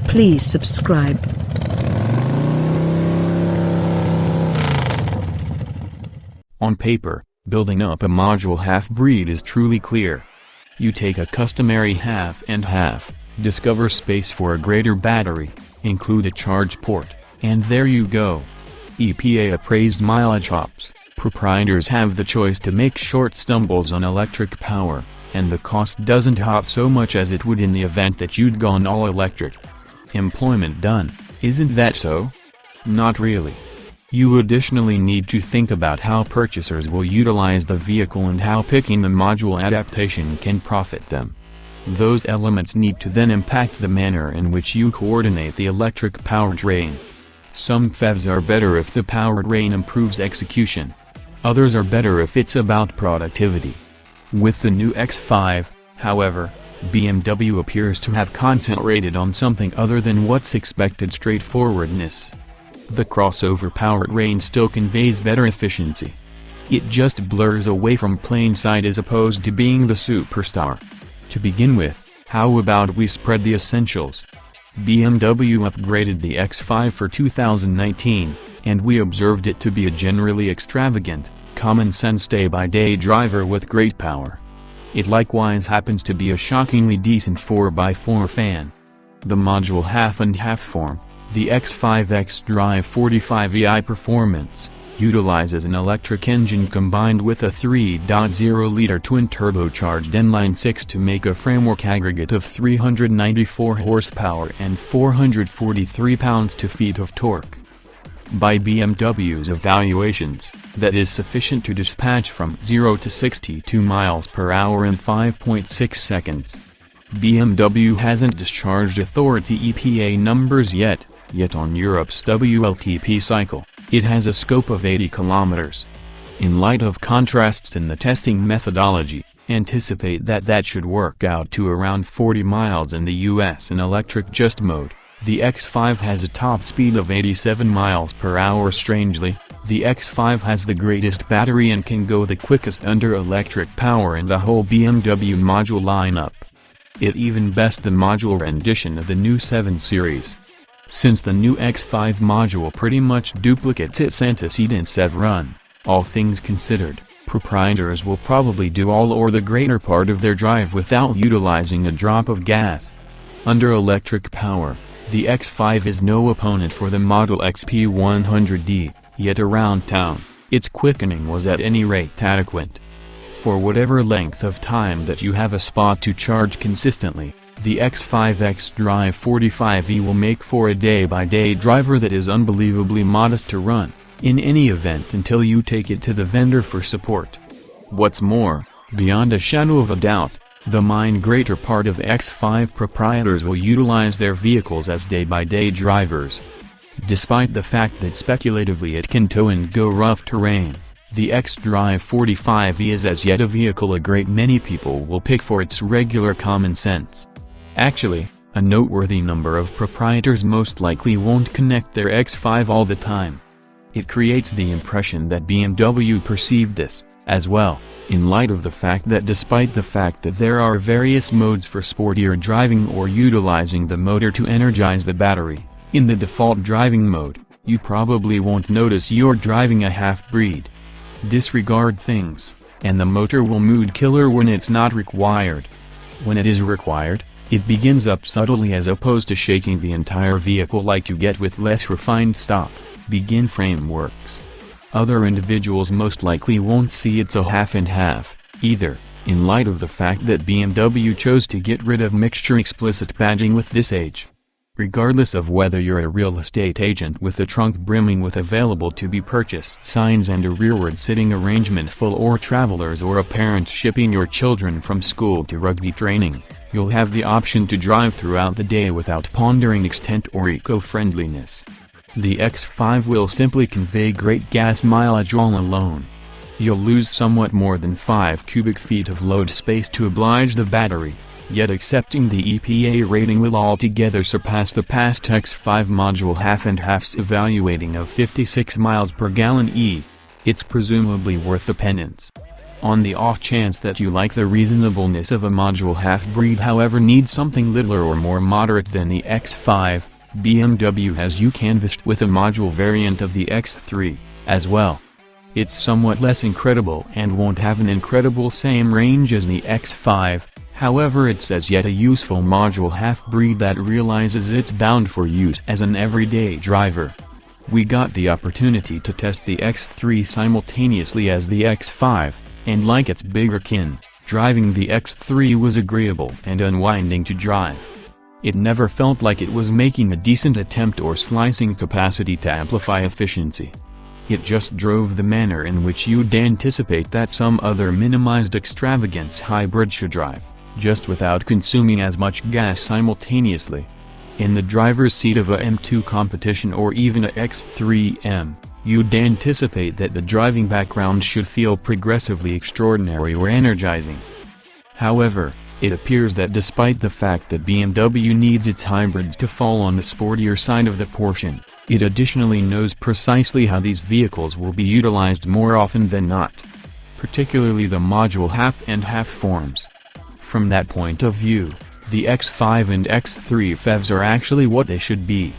Please subscribe. On paper, building up a module half-breed is truly clear. You take a customary half and half, discover space for a greater battery, include a charge port, and there you go. EPA-appraised mileage hops. Proprietors have the choice to make short stumbles on electric power, and the cost doesn't hop so much as it would in the event that you'd gone all electric. Employment done, isn't that so? Not really. You additionally need to think about how purchasers will utilize the vehicle and how picking the module adaptation can profit them. Those elements need to then impact the manner in which you coordinate the electric powertrain. Some PHEVs are better if the powertrain improves execution. Others are better if it's about productivity. With the new X5, however, BMW appears to have concentrated on something other than what's expected: straightforwardness. The crossover powertrain still conveys better efficiency. It just blurs away from plain sight as opposed to being the superstar. To begin with, how about we spread the essentials? BMW upgraded the X5 for 2019, and we observed it to be a generally extravagant, common-sense day-by-day driver with great power. It likewise happens to be a shockingly decent 4x4 fan. The module half-and-half form, the X5 xDrive 45e iPerformance, utilizes an electric engine combined with a 3.0-liter twin-turbocharged inline-six to make a framework aggregate of 394 horsepower and 443 pounds-feet of torque. By BMW's evaluations, that is sufficient to dispatch from 0 to 62 miles per hour in 5.6 seconds. BMW hasn't discharged authority EPA numbers yet on Europe's WLTP cycle, it has a scope of 80 kilometers. In light of contrasts in the testing methodology, anticipate that should work out to around 40 miles in the US in electric just mode. The X5 has a top speed of 87 miles per hour. Strangely, the X5 has the greatest battery and can go the quickest under electric power in the whole BMW module lineup. It even bests the module rendition of the new 7 Series. Since the new X5 module pretty much duplicates its antecedent 7 run, all things considered, proprietors will probably do all or the greater part of their drive without utilizing a drop of gas. Under electric power, the X5 is no opponent for the Model X P100D, yet around town, its quickening was at any rate adequate. For whatever length of time that you have a spot to charge consistently, the X5 xDrive 45e will make for a day-by-day driver that is unbelievably modest to run, in any event until you take it to the vendor for support. What's more, beyond a shadow of a doubt, the greater part of X5 proprietors will utilize their vehicles as day-by-day drivers. Despite the fact that speculatively it can tow and go rough terrain, the xDrive 45e is as yet a vehicle a great many people will pick for its regular common sense. Actually, a noteworthy number of proprietors most likely won't connect their X5 all the time. It creates the impression that BMW perceived this, as well, in light of the fact that despite the fact that there are various modes for sportier driving or utilizing the motor to energize the battery, in the default driving mode, you probably won't notice you're driving a half-breed. Disregard things, and the motor will mood killer when it's not required. When it is required, it begins up subtly as opposed to shaking the entire vehicle like you get with less refined stock, begin frameworks. Other individuals most likely won't see it's a half and half, either, in light of the fact that BMW chose to get rid of mixture explicit badging with this age. Regardless of whether you're a real estate agent with a trunk brimming with available to be purchased signs and a rearward sitting arrangement full, or travelers, or a parent shipping your children from school to rugby training, you'll have the option to drive throughout the day without pondering extent or eco-friendliness. The X5 will simply convey great gas mileage all alone. You'll lose somewhat more than 5 cubic feet of load space to oblige the battery, yet accepting the EPA rating will altogether surpass the past X5 module half-and-half's evaluating of 56 miles per gallon. It's presumably worth the penance. On the off chance that you like the reasonableness of a module half-breed however need something littler or more moderate than the X5, BMW has you canvassed with a module variant of the X3, as well. It's somewhat less incredible and won't have an incredible same range as the X5, however it's as yet a useful module half-breed that realizes it's bound for use as an everyday driver. We got the opportunity to test the X3 simultaneously as the X5, and like its bigger kin, driving the X3 was agreeable and unwinding to drive. It never felt like it was making a decent attempt or slicing capacity to amplify efficiency. It just drove the manner in which you'd anticipate that some other minimized extravagance hybrid should drive, just without consuming as much gas simultaneously. In the driver's seat of a M2 competition or even a X3M, you'd anticipate that the driving background should feel progressively extraordinary or energizing. However, it appears that despite the fact that BMW needs its hybrids to fall on the sportier side of the portion, it additionally knows precisely how these vehicles will be utilized more often than not. Particularly the module half-and-half forms. From that point of view, the X5 and X3 PHEVs are actually what they should be.